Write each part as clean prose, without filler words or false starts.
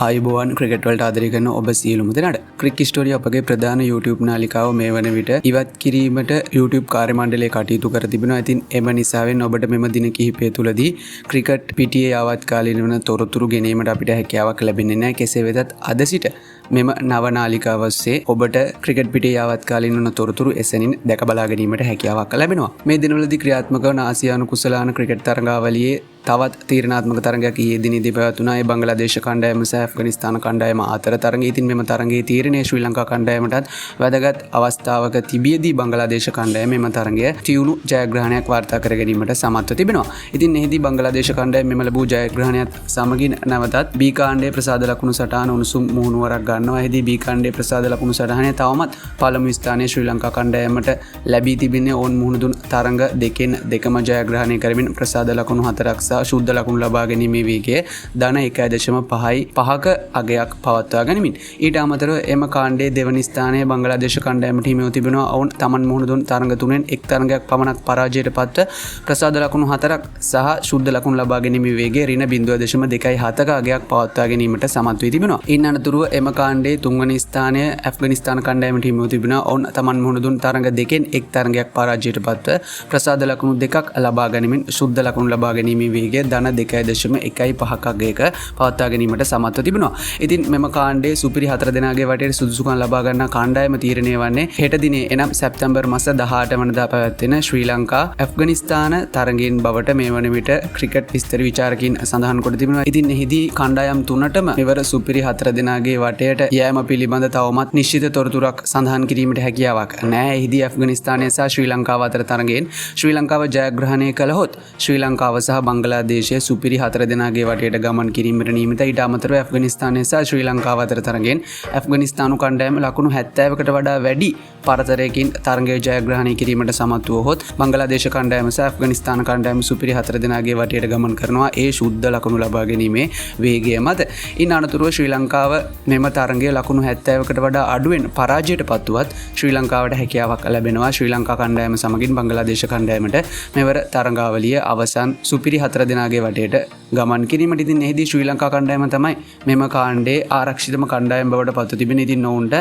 ආයුබෝවන් ක්‍රිකට් වලට ආදරය කරන ඔබ සියලුම දෙනාට ක්‍රික් ස්ටෝරිය අපගේ ප්‍රධාන YouTube නාලිකාව මේ වන විට ඉවත් කිරීමට YouTube කාර්ය මණ්ඩලය කටයුතු කර තිබෙනවා. ඉතින් එම නිසාවෙන් ඔබට මෙම දින කිහිපය තුලදී ක්‍රිකට් පිටියේ ආවත්කාලීන වන තොරතුරු ගෙනීමට අපිට හැකියාවක් ලැබෙන්නේ නැහැ. කෙසේ වෙතත් අද සිට මෙම නව නාලිකාව ඔස්සේ ඔබට ක්‍රිකට් පිටියේ ආවත්කාලීන වන තොරතුරු එසැනින් දැක බලා ගැනීමට හැකියාවක් ලැබෙනවා. මේ දිනවලදී ක්‍රියාත්මක වන ආසියානු කුසලාන ක්‍රිකට් තරඟාවලියේ තවත් තීරණාත්මක තරගයක් ඊයේ දිනේදී පැවැතුණා. ඒ බංගලාදේශ කණ්ඩායම සහ ඇෆ්ගනිස්තාන කණ්ඩායම අතර තරගය. ඉතින් මෙම තරගයේ තීරණය ශ්‍රී ලංකා කණ්ඩායමටත් වැදගත් අවස්ථාවක තිබියදී බංගලාදේශ කණ්ඩායම මෙම තරගය තියුණු ජයග්‍රහණයක් වාර්තා කර ගැනීමට සමත්ව තිබෙනවා. ඉතින් එහිදී බංගලාදේශ කණ්ඩායම මෙම ලැබූ ජයග්‍රහණයත් සමගින් නැවතත් B කාණ්ඩයේ ප්‍රසාද ලකුණු සටහන උණුසුම් මුහුණුවරක් ගන්නවා. එහිදී B කාණ්ඩයේ ප්‍රසාද ලකුණු සටහනේ තවමත් පළමු ස්ථානයේ ශ්‍රී ලංකා කණ්ඩායමට ලැබී තිබෙන්නේ ඔවුන් මුහුණ දුන් තරග දෙකෙන් දෙකම ජයග්‍රහණය කරමින් ප්‍රසාද ලකුණු 4ක් සහ ශුද්ධ ලකුණු ලබා ගැනීමේ වේගය ධන 1.5ක අගයක් පවත්වා ගනිමින් ඊට අමතරව එම කාණ්ඩයේ දෙවනි ස්ථානයේ බංගලාදේශ කණ්ඩායමට හිමිව තිබෙනවා. ඔවුන් තමන් මුහුණ දුන් තරග තුනෙන් එක් තරගයක් පමණක් පරාජයට පත්ව ප්‍රසාද ලකුණු 4ක් සහ ශුද්ධ ලකුණු ලබා ගැනීමේ වේගය ඍණ 0.27ක අගයක් පවත්වා ගැනීමට සමත් වී තිබෙනවා. ඉන් අනතුරුව එම කාණ්ඩයේ තුන්වැනි ස්ථානය ඇෆ්ගනිස්තාන කණ්ඩායමට හිමිව තිබෙනවා. ඔවුන් තමන් මුහුණ දුන් තරග දෙකෙන් එක් තරගයක් පරාජයට පත්ව ප්‍රසාද ලකුණු 2ක් ලබා ගැනීමෙන් ශුද්ධ ලකුණු ලබා ගැනීමේ වේගය ධන 2.1.5ක අගයක පවත්වා ගැනීමට සමත්ව තිබෙනවා. ඉතින් මෙම කාණ්ඩයේ සුපිරි 4 දෙනාගේ වටේට සුදුසුකම් ලබා ගන්නා කාණ්ඩායම තීරණය වන්නේ හෙට දිනේ එනම් සැප්තැම්බර් මාස 18 වනදා පැවැත්වෙන ශ්‍රී ලංකා ඇෆ්ගනිස්තාන තරගයෙන් බවට මේ වන විට ක්‍රිකට් විස්තර විචාරකින් සඳහන් කොට තිබෙනවා. ඉතින් එහිදී කාණ්ඩායම් තුනටම මෙවර සුපිරි 4 දෙනාගේ වටේට යෑම පිළිබඳ තවමත් නිශ්චිත තොරතුරක් සඳහන් කිරීමට හැකියාවක් නැහැ. එහිදී ඇෆ්ගනිස්තානය සහ ශ්‍රී ලංකාව අතර තරගයෙන් ශ්‍රී ලංකාව ජයග්‍රහණය කළහොත් ශ්‍රී ලංකාව සහ බංගලාදේශය සුපිරි 4 දෙනාගේ වටේට ගමන් කිරීමට නියමිතයි. ඊට අමතරව ඇෆ්ගනිස්තානය සහ ශ්‍රී ලංකාව අතර තරගෙන් ඇෆ්ගනිස්තානු කණ්ඩායම ලකුණු 70කට වඩා වැඩි පරතරයකින් තරගය ජයග්‍රහණය කිරීමට සමත් වුවහොත් බංගලාදේශ කණ්ඩායම සහ ඇෆ්ගනිස්තාන කණ්ඩායම සුපිරි 4 දෙනාගේ වටේට ගමන් කරනවා ඒ ශුද්ධ ලකුණු ලබා ගැනීමේ වේගය මත. ඉන් අනතුරුව ශ්‍රී ලංකාව මෙම තරගයේ ලකුණු 70කට වඩා අඩුවෙන් පරාජයට පත්වුවත් ශ්‍රී ලංකාවට හැකියාවක් ලැබෙනවා ශ්‍රී ලංකා කණ්ඩායම සමගින් බංගලාදේශ කණ්ඩායමට මෙවර තරගාවලිය අවසන් සුපිරි 4 දෙනාගේ වටේට ගමන් කිරීමට. ඉතින් එහිදී ශ්‍රී ලංකා කණ්ඩායම තමයි මෙම කාණ්ඩයේ ආරක්ෂිතම කණ්ඩායම බවට පත්ව තිබෙන. ඉතින් ඔවුන්ට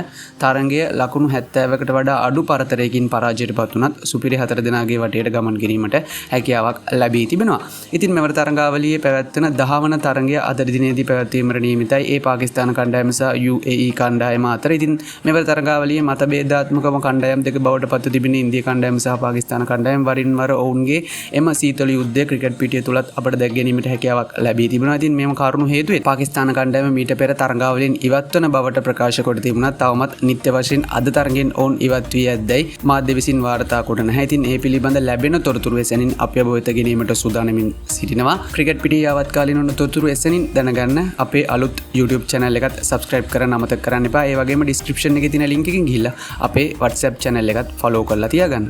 තරගය ලකුණු 70කට වඩා අඩු පරතරයකින් පරාජයට පත් වුණත් සුපිරි 4 දෙනාගේ වටේට ගමන් කිරීමට හැකියාවක් ලැබී තිබෙනවා. ඉතින් මෙවර තරගාවලියේ පැවැත්වෙන 10 වන තරගය අද දිනේදී පැවැත්වීමට නියමිතයි. ඒ පාකිස්තාන කණ්ඩායම සහ UAE කණ්ඩායම අතර. ඉතින් මෙවර තරගාවලියේ මතභේදාත්මකම කණ්ඩායම් දෙක බවට පත්ව තිබෙන ඉන්දියා කණ්ඩායම සහ පාකිස්තාන කණ්ඩායම වරින් වර ඔවුන්ගේ එම සීතල යුද්ධය ක්‍රිකට් පිටිය තුලත් අපට දැක ගැනීමට හැකියාවක් ලැබී තිබෙනවා. ඉතින් මේම කරුණු හේතුවෙන් පාකිස්තාන කණ්ඩායම මීට පෙර තරගාවලියෙන් ඉවත් වන බවට ප්‍රකාශ කොට තිබුණත් තවමත් නිත්‍ය වශයෙන් අද තරගෙන් ඔවුන් ඉවත් වී ඇද්දයි මාධ්‍ය විසින් වාර්තා කොට නැහැ. ඉතින් ඒ පිළිබඳ ලැබෙන තොරතුරු එසැනින් අපි ඔබ වෙත ගෙනීමට සූදානම්ින් සිටිනවා. ක්‍රිකට් පිටියේ ආවත්කාලීන වන තොරතුරු එසැනින් දැනගන්න අපේ අලුත් YouTube channel එකත් subscribe කරන්න අමතක කරන්න එපා. ඒ වගේම description එකේ තියෙන link එකකින් ගිහිල්ලා අපේ WhatsApp channel එකත් follow කරලා තියාගන්න.